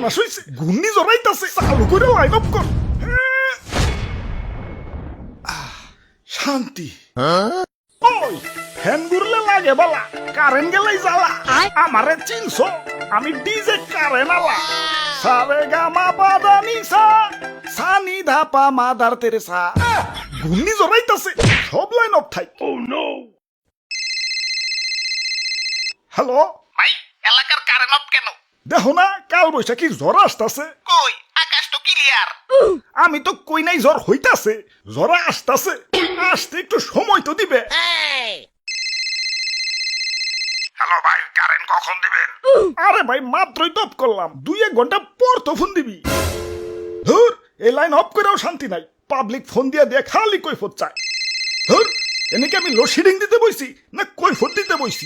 সর্বনাশ হইছে, ঘূর্ণি জড়াইতাছে, চালু করে লাইন অফ কর। শান্তি। ওই ফ্যান ঘুরলে লাগে বালা, কারেন্ট গেলেই জ্বালা। আমারে চিনছো, আমি ডিজে কারেন্ট আলা। সারে গামা পাদা নিসা, সানি ধাপা মাদার তেরেসা। ঘূর্ণি জড়াইতাছে, সব লাইন অফ থাই। হ্যালো ভাই, এলাকার কারেন্ট অফ কেন? দেখো না, কাল বৈশাখী জ্বর আসতাছে। কই, আকাশ তো ক্লিয়ার। আমি তো কই নাই জ্বর হইতাছে, জ্বর আসতাছে, আসতে একটু সময় তো দিবে। হ্যালো ভাই, কারেন্ট কখন দিবেন? আরে ভাই মাত্রই তো অফ করলাম, 2-1 ঘন্টা পর তো ফোন দিবি। ধুর, এই লাইন অফ করেও শান্তি নাই, পাবলিক ফোন দিয়ে দিয়ে খালি কৈফত চায়। ধুর, এনেকে আমি লোডশেডিং দিতে বইছি না কৈফত দিতে বইছি?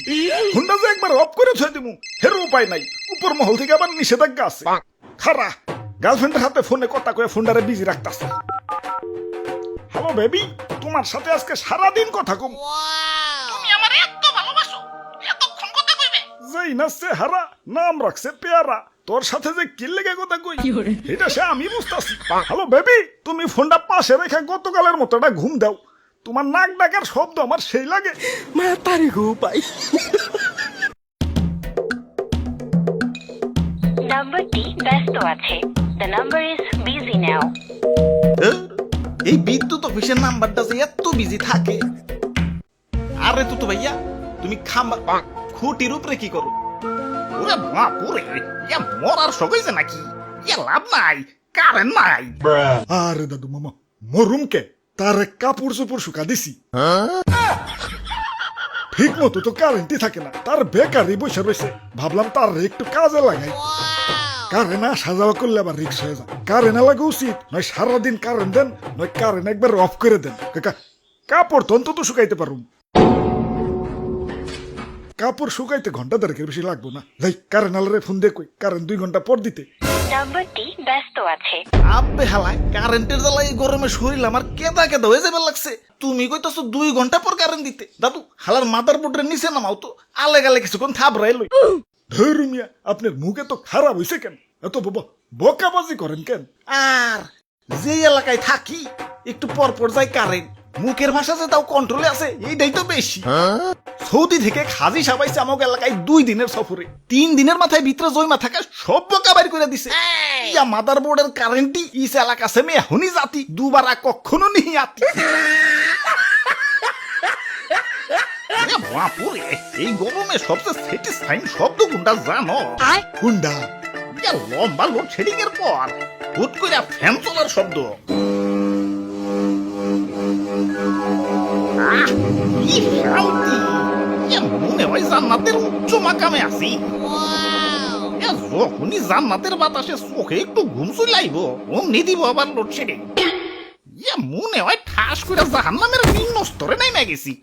ফোনটা যে একবার অফ করে থয়ে দিমু হের উপায় নাই, উপর মহল থেকে আবার নিষেধাজ্ঞা আছে। খারা গার্লফ্রেন্ডের হাতে ফোনে কথা কয়ে ফোনটারে বিজি রাখতাছে। হ্যালো বেবি, তোমার সাথে আজকে সারাদিন কথা কম। তুমি আমার এত ভালোবাসো, এতক্ষণ কথা কইবে? যেই না চেহারা, নাম রাখছে পেয়ারা, তোর সাথে যে কি লেগে কথা কই এটা সে আমি বুঝতাছি। হ্যালো বেবি, তুমি ফোনটা পাশে রেখে গতকালের মতো একটা ঘুম দাও, তোমার নাক ডাকার শব্দ আমার সেই লাগে। তারি গো পাই। নাম্বারটি ব্যস্ত আছে। The number is busy now. এই বিদ্যুৎ অফিসের নাম্বারটা যে এত বিজি থাকে। আরে তো ভাইয়া, তুমি খাম্বা খুঁটির উপরে কি করো? ওরে বাপুরে, ইয়া মরার শখ হইছে নাকি? ইয়া লাভ নাই, কারেন্ট নাই। আরে দাদু মামা, মরুম কে, তার কাপড় চোপড় শুকা দিছি। ঠিক মতো তো কারেন্টই থাকে না, তার বেকারি বসে রয়েছে, ভাবলাম তার একটু কাজে লাগাই। কারেন্ট আসা যাওয়া করলে আবার রিক্স হয়ে যায়, কারেন্ট লাগা উচিত নয় সারাদিন কারেন্ট দেন, নয় কারেন্ট একবার অফ করে দেন। কাপড় তো অন্তত শুকাইতে পারুম, কাপড় শুকাইতে ঘন্টা দেড়েকের বেশি লাগবো না। যাই কারেন্ট আলারে ফোন দিয়ে কই কারেন্ট 2 ঘন্টা পর দিতে। নাম্বারটি ব্যস্ত আছে। আবে হালাই, কারেন্টের জ্বালায় গরমে শরীর আমার কেদা কেদা হয়ে যাবে লাগছে। তুমি কইতাছো 2 ঘন্টা পর কারেন্ট দিতে? দাদু হালার মাদার বোর্ডের নিচে নামাও তো, আলে গালে কিছুক্ষণ থাবড়াই লই। ধরু মিয়া, আপনার মুখে তো খারাপ হইছে কেন? এত বকাবাজি করেন কেন? আর যে এলাকায় থাকি একটু পর পর যায় কারেন্ট, মুখের ভাষা যে তাও কন্ট্রোলে আছে, এইটাই তো বেশি। সৌদি থেকে খাজি সাবাইছে আমাকে এলাকায় 2 দিনের সফরে, 3 দিনের মাথায় ভিতরে জয়মা থাকা সব বোকা বাইর করে দিছে। ইয়া মাদার বোর্ডের কারেন্টই ইস এলাকা সে মে এখনই জাতি, দুবারা কখনো নিহি আতি। বাপুরে, এই গরমে সবচেয়ে স্যাটিসফাইং শব্দ কোনটা জানো? কুন্ডা ইয়া লম্বা লোডশেডিং এর পর হুট করে ফ্যান চলার শব্দ। কি শান্তি! ইয়া মনে হয় জান্নাতের উচ্চ মাকামে আছি। ইয়া যখনই জান্নাতের বাতাসে চোখে একটু ঘুম চলাইব, অমনি দিব আবার লোডশেডিং। ইয়া মনে হয় ঠাস করে জাহান্নামের নিম্ন স্তরে নাইমা গেছি।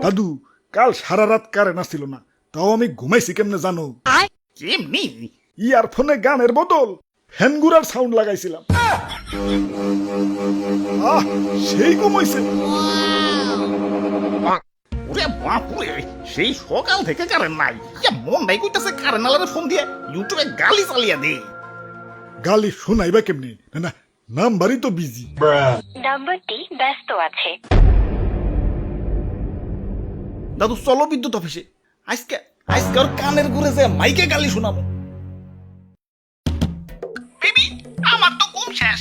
দাদু, কাল সারা রাত কারেন্ট আসছিল না, তাও আমি ঘুমাইছি কেমনে জানো? কেমনি? ইয়ারফোনে গানের বদল ফ্যান ঘুরার সাউন্ড লাগাইছিলাম। সেই ঘুমাইছে। ওরে বাপুরে, সেই সকাল থেকে কারেন্ট নাই। ইয়া মন নাই কইতাছে কারেন্ট আলারে ফোন দিয়ে ইউটিউবে গালি চালিয়ে দে। গালি শোনাইবা কেমনে? না না, নাম্বারই তো বিজি। নাম্বারটি ব্যস্ত আছে। দাদু চলো বিদ্যুৎ অফিসে, আজকে আজকে ওর কানের ঘুরে যে মাইকে গালি শোনাবো। বেবি, আমার তো ঘুম শেষ।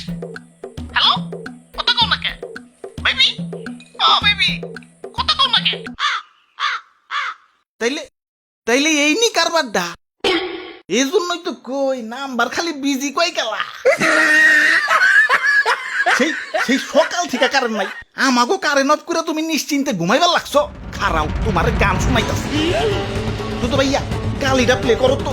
হ্যালো, কথা কও না কে? বেবি, ও বেবি, কথা কও না কে? তাইলে তাইলে এই নি কারবারটা, এই জন্যই তো কই নাম্বার খালি বিজি কই গেলা। সেই সেই সকাল থেকে কারেন্ট নাই, আমাগো কারেন্ট অফ করে তুমি নিশ্চিন্তে ঘুমাইবার লাগছো। খারাও, তোমার গান শুনাইতাছি। তো ভাইয়া গালিটা প্লে করো তো।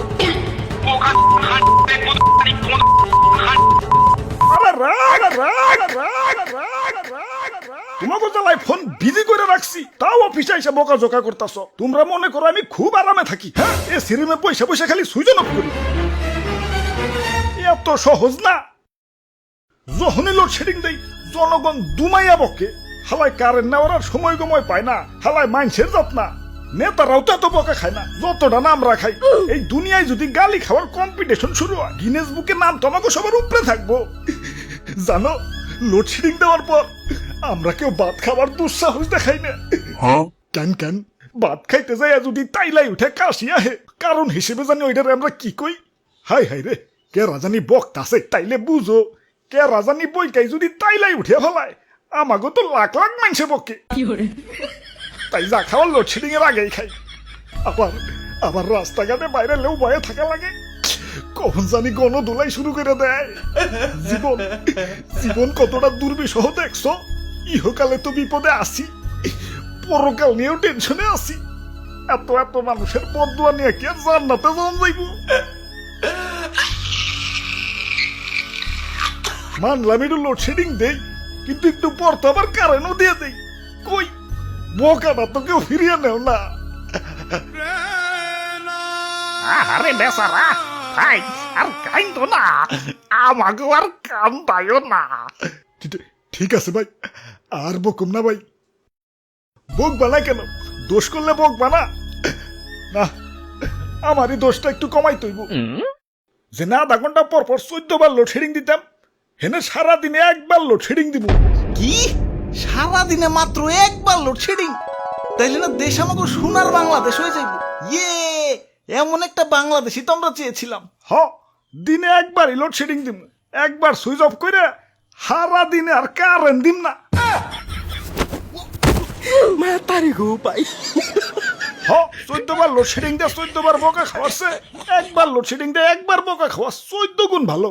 তোমাকে জ্বালাই ফোন বিজি করে রাখছি, তাও অফিসে এসে বকা জোকা করতেছ। তোমরা মনে করো আমি খুব আরামে থাকি? হ্যাঁ, এ সিরিমে পয়সা পয়সা খালি সুইচ অফ করি। এত সহজ না। যখনই লোডশেডিং দেই জনগণ দুমাইয়া বকে, হালায় কারেন্ট নেওয়ার সময় গময় পায় না, হালায় মাইন্সের যত্ন না। নেতারাও তো এত বকা খায় না যতটা না আমরা খাই। এই দুনিয়ায় যদি গালি খাওয়ার কম্পিটিশন শুরু হয় গিনেস বুকে নাম তো আমাকে সবার উপরে থাকবো। জানো লোডশেডিং দেওয়ার পর আমরা কেউ ভাত খাবার দুঃসাহস দেখাই না। কেন কেন ভাত খাইতে যাই যদি তাইলাই উঠে কাশি আহে কারণ হিসেবে জানি ওইটারে আমরা কি কই, হাই হাই রে কে রাজানি বক্তাছে তাইলে বুঝো, কে রাজানি বইকাই যদি তাইলাই উঠে ফেলায় আমাকে তো লাখ লাখ মানুষে বকে। তাই যা খাওয়ার লোডশেডিং এর আগেই খাই। আবার আবার রাস্তাঘাটে বাইরে লেও ভয়ে থাকা লাগে কখন জানি গণদোলাই শুরু করে দেয়। জীবন জীবন কতটা দুর্বিষহ দেখছো, ইহকালে তো বিপদে আসি পরকাল নিয়েও টেনশনে আছি। এত এত মানুষের বদুয়া নিয়ে কি আর জান্নাতে যাওয়া যাইব? মানলাম একটু লোডশেডিং দেই কিন্তু একটু পর তো আবার কারেন্টও দিয়ে দেই। কই বোকাটা তো কেউ ফিরিয়ে নেও না। আরে বেচারা ভাই আর কাইন্দ না, আমাকে আর কান্দায়ও না। ঠিক আছে ভাই আর বকুম না ভাই। বক বানা কেন, দোষ করলে বক বানা না, আমারই দোষটা একটু কমাই তৈব। যে না আধা ঘন্টা পর পর 14 বার লোডশেডিং দিতাম হেনে সারাদিনে একবার লোডশেডিং দিব। কি সারাদিনে মাত্র একবার লোডশেডিং? তাইলে না দেশ আমাকে সোনার বাংলাদেশ হয়ে যাইব। ইয়ে এমন একটা বাংলাদেশই তো আমরা চেয়েছিলাম। হ দিনে একবারই লোডশেডিং দিব, একবার সুইচ অফ করে সারা দিনে আর কারেন্ট দিম না। Matarik ko pa. হ 14 বার লোডশেডিং দিয়ে 14 বার বোকা খাওয়াচ্ছে, একবার লোডশেডিং দিয়ে একবার বোকা খাওয়া 14 গুণ ভালো।